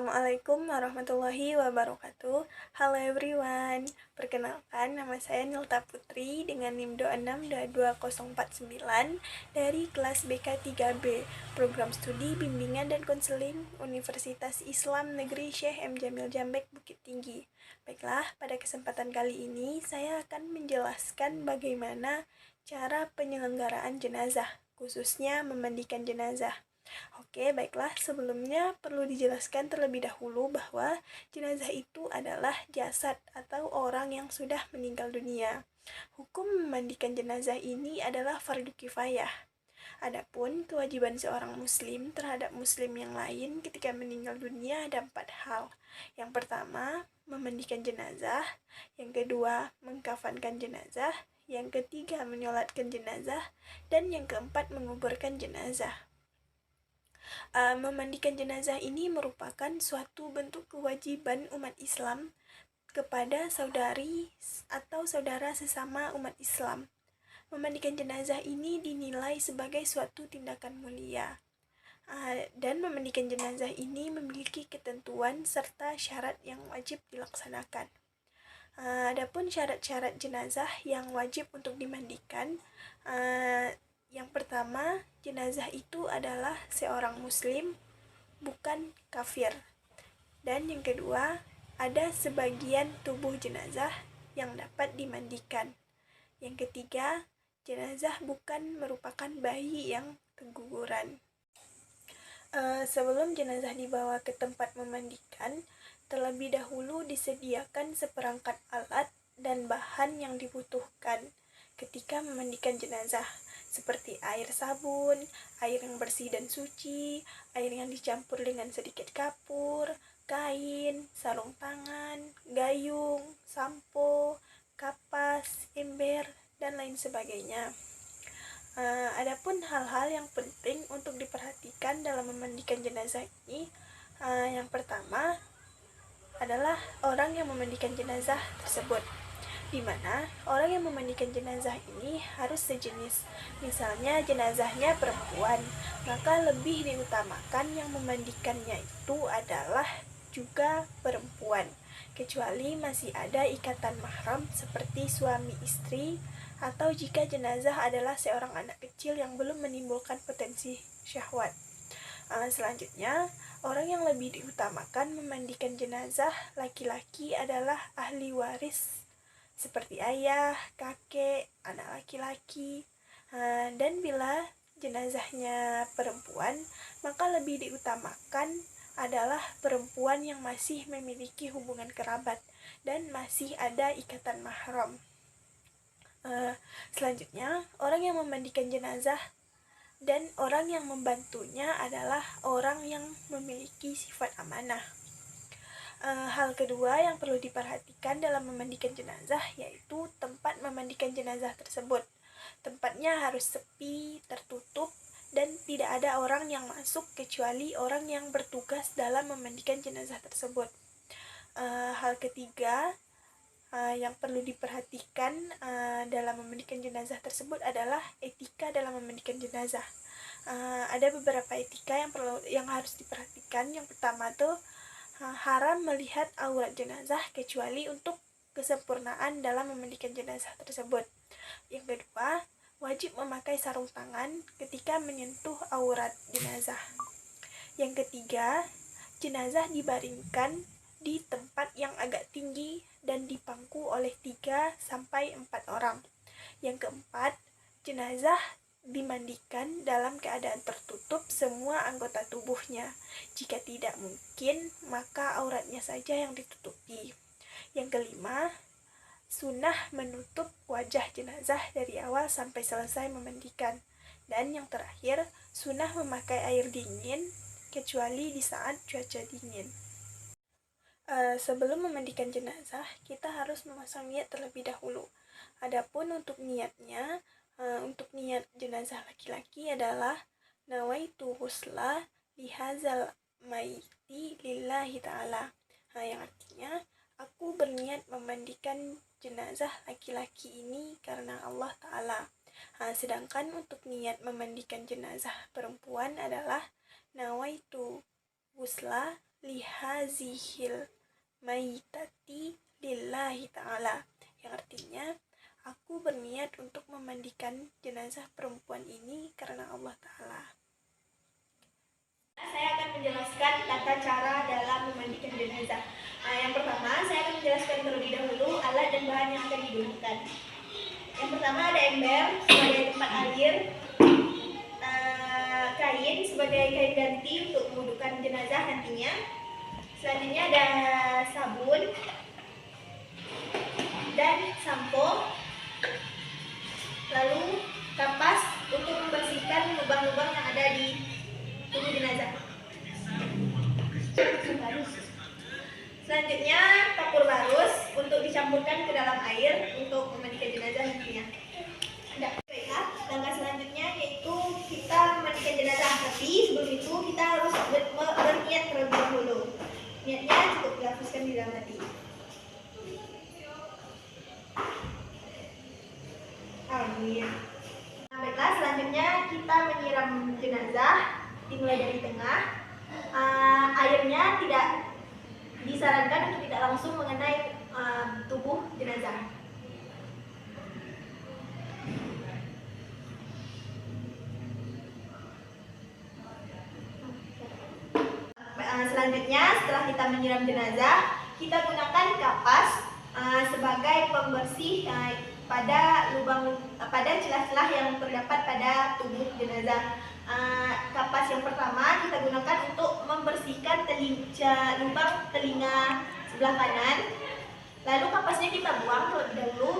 Assalamualaikum warahmatullahi wabarakatuh. Halo everyone. Perkenalkan, nama saya Nilta Putri dengan NIM 2622049 dari kelas BK 3B, Program Studi Bimbingan dan Konseling Universitas Islam Negeri Syekh M. Jamil Jambek Bukit Tinggi. Baiklah, pada kesempatan kali ini saya akan menjelaskan bagaimana cara penyelenggaraan jenazah, khususnya memandikan jenazah. Oke, baiklah. Sebelumnya perlu dijelaskan terlebih dahulu bahwa jenazah itu adalah jasad atau orang yang sudah meninggal dunia. Hukum memandikan jenazah ini adalah fardu kifayah. Adapun kewajiban seorang muslim terhadap muslim yang lain ketika meninggal dunia ada 4 hal. Yang pertama, memandikan jenazah. Yang kedua, mengkafankan jenazah. Yang ketiga, menyolatkan jenazah. Dan yang keempat, menguburkan jenazah. Memandikan jenazah ini merupakan suatu bentuk kewajiban umat Islam kepada saudari atau saudara sesama umat Islam. Memandikan jenazah ini dinilai sebagai suatu tindakan mulia. Dan memandikan jenazah ini memiliki ketentuan serta syarat yang wajib dilaksanakan. Adapun syarat-syarat jenazah yang wajib untuk dimandikan, yang pertama, jenazah itu adalah seorang muslim, bukan kafir. Dan yang kedua, ada sebagian tubuh jenazah yang dapat dimandikan. Yang ketiga, jenazah bukan merupakan bayi yang keguguran. Sebelum jenazah dibawa ke tempat memandikan, terlebih dahulu disediakan seperangkat alat dan bahan yang dibutuhkan ketika memandikan jenazah, seperti air sabun, air yang bersih dan suci, air yang dicampur dengan sedikit kapur, kain, sarung tangan, gayung, sampo, kapas, ember, dan lain sebagainya. Adapun hal-hal yang penting untuk diperhatikan dalam memandikan jenazah ini, yang pertama adalah orang yang memandikan jenazah tersebut, di mana orang yang memandikan jenazah ini harus sejenis. Misalnya jenazahnya perempuan, maka lebih diutamakan yang memandikannya itu adalah juga perempuan, kecuali masih ada ikatan mahram seperti suami istri, atau jika jenazah adalah seorang anak kecil yang belum menimbulkan potensi syahwat. Selanjutnya, orang yang lebih diutamakan memandikan jenazah laki-laki adalah ahli waris seperti ayah, kakek, anak laki-laki. Dan bila jenazahnya perempuan, maka lebih diutamakan adalah perempuan yang masih memiliki hubungan kerabat dan masih ada ikatan mahram. Selanjutnya, orang yang memandikan jenazah dan orang yang membantunya adalah orang yang memiliki sifat amanah. Hal kedua yang perlu diperhatikan dalam memandikan jenazah yaitu tempat memandikan jenazah tersebut. Tempatnya harus sepi, tertutup, dan tidak ada orang yang masuk kecuali orang yang bertugas dalam memandikan jenazah tersebut. Hal ketiga yang perlu diperhatikan dalam memandikan jenazah tersebut adalah etika dalam memandikan jenazah. Ada beberapa etika yang harus diperhatikan. Yang pertama tuh haram melihat aurat jenazah kecuali untuk kesempurnaan dalam memandikan jenazah tersebut. Yang kedua, wajib memakai sarung tangan ketika menyentuh aurat jenazah. Yang ketiga, jenazah dibaringkan di tempat yang agak tinggi dan dipangku oleh 3-4 orang. Yang keempat, jenazah dimandikan dalam keadaan tertutup semua anggota tubuhnya. Jika tidak mungkin, maka auratnya saja yang ditutupi. Yang kelima, sunnah menutup wajah jenazah dari awal sampai selesai memandikan. Dan yang terakhir, sunnah memakai air dingin kecuali di saat cuaca dingin. Sebelum memandikan jenazah, kita harus memasang niat terlebih dahulu. Adapun untuk niatnya, untuk niat jenazah laki-laki adalah nawaitu ghusla lihazal maiti lillahi ta'ala. Yang artinya, aku berniat memandikan jenazah laki-laki ini karena Allah Ta'ala. Sedangkan untuk niat memandikan jenazah perempuan adalah nawaitu ghusla lihazihil maitati lillahi ta'ala, yang artinya aku berniat untuk memandikan jenazah perempuan ini karena Allah Ta'ala. Saya akan menjelaskan tata cara dalam memandikan jenazah. Yang pertama, saya akan menjelaskan terlebih dahulu alat dan bahan yang akan digunakan. Yang pertama ada ember sebagai tempat air, kain sebagai kain ganti untuk mewudukan jenazah nantinya. Selanjutnya ada sabun dan sampo, lalu kapas untuk membersihkan lubang-lubang yang ada di tubuh jenazah. Selanjutnya kapur barus untuk dicampurkan ke dalam air untuk memandikan jenazah nantinya. Baiklah, langkah selanjutnya yaitu kita memandikan jenazah. Tapi sebelum itu kita harus berniat terlebih dahulu. Niatnya cukup dilafazkan di dalam hati. Amin. Baiklah, selanjutnya kita menyiram jenazah dimulai dari tengah. Airnya tidak disarankan untuk tidak langsung mengenai tubuh jenazah. Selanjutnya setelah kita menyiram jenazah, kita gunakan kapas sebagai pembersih pada celah-celah yang terdapat pada tubuh jenazah. Kapas yang pertama kita gunakan untuk membersihkan lubang telinga sebelah kanan. Lalu kapasnya kita buang terlebih dahulu.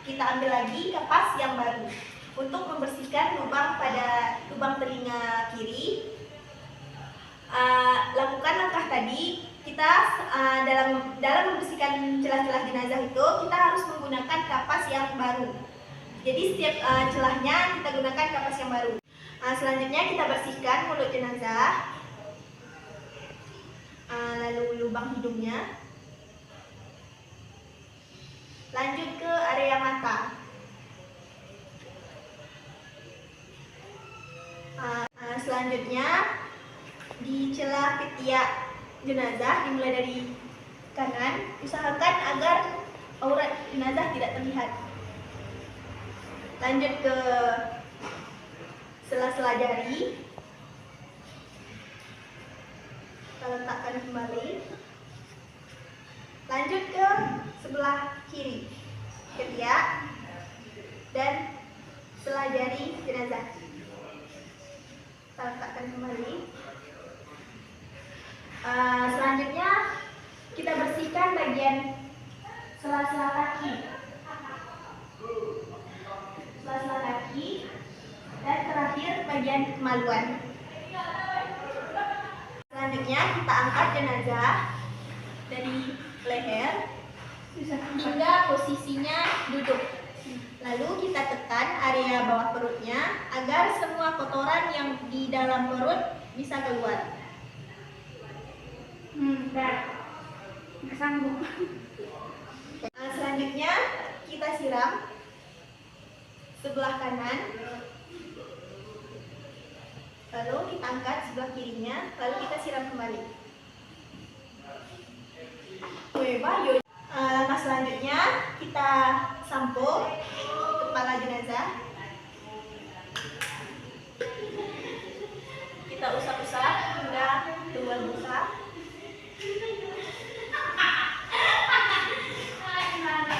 Kita ambil lagi kapas yang baru untuk membersihkan lubang telinga kiri. Lakukan langkah tadi. Kita dalam membersihkan celah-celah jenazah itu kita harus menggunakan kapas yang baru. Jadi setiap celahnya kita gunakan kapas yang baru. Selanjutnya kita bersihkan mulut jenazah, lalu lubang hidungnya, lanjut ke area mata. Selanjutnya di celah ketiak jenazah dimulai dari kanan, usahakan agar aurat jenazah tidak terlihat. Lanjut ke sela-sela jari, kita letakkan kembali. Lanjut ke sebelah kiri ketiak dan sela jari jenazah, kita letakkan kembali. Selanjutnya kita bersihkan bagian sela-sela kaki, dan terakhir bagian kemaluan. Selanjutnya kita angkat jenazah dari leher hingga posisinya duduk. Lalu kita tekan area bawah perutnya agar semua kotoran yang di dalam perut bisa keluar. Nggak sanggup. Selanjutnya kita siram sebelah kanan, lalu kita angkat sebelah kirinya, lalu kita siram kembali. Langkah selanjutnya kita sampo kepala jenazah, kita usap-usap hingga keluar busa.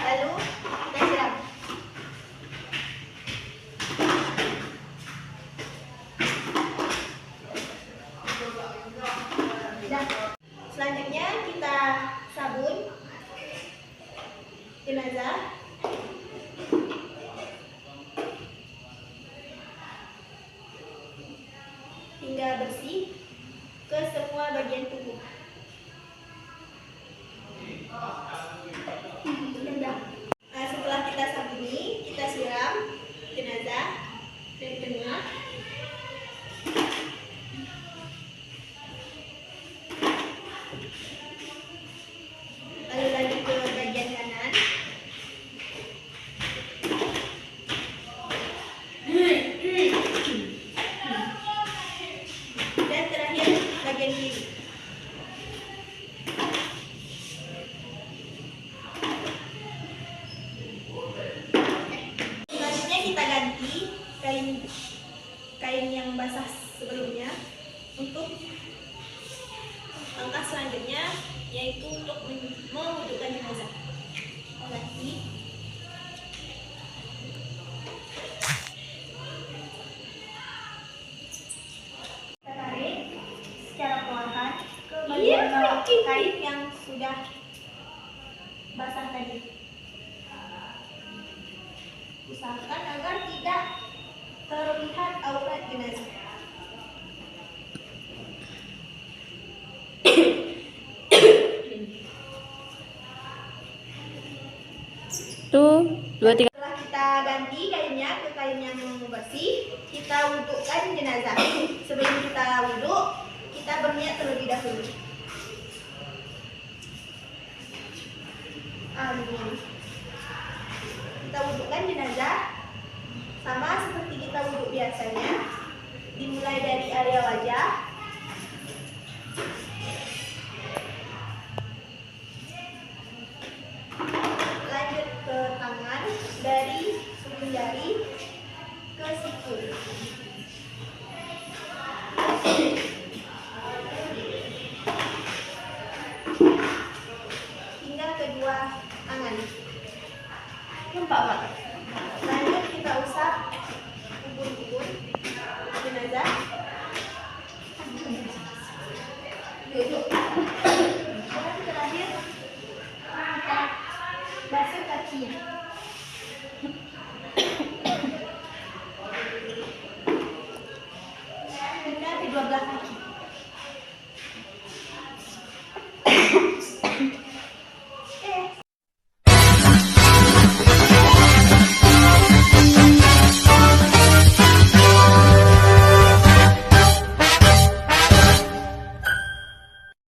Lalu kita siram. Selanjutnya kita sabun jenazah. Hingga bersih ke semua bagian tubuh. Setelah kita sabuni, kita siram jenazah dari tengah. Lalu lanjut ke bagian kanan. Dan terakhir bagian kiri. yaitu untuk mewudukkan jenazah. Ganti. Kita tarik secara perlahan ke bagian bawah kain yang sudah basah tadi. Usahakan agar tidak terlihat aurat jenazah. Tuh, 2, 3. Setelah kita ganti kainnya ke kain yang bersih, kita wudukkan jenazah. Sebelum kita wuduk, kita berniat terlebih dahulu. Amin. Kita wudukkan jenazah sama seperti kita wuduk biasanya. Dimulai dari area wajah. Lanjut ke tangan, dari ujung jari ke siku. Hingga kedua tangan. Nampak Pak? Lanjut kita usap ubun-ubun jenazah. Duduk.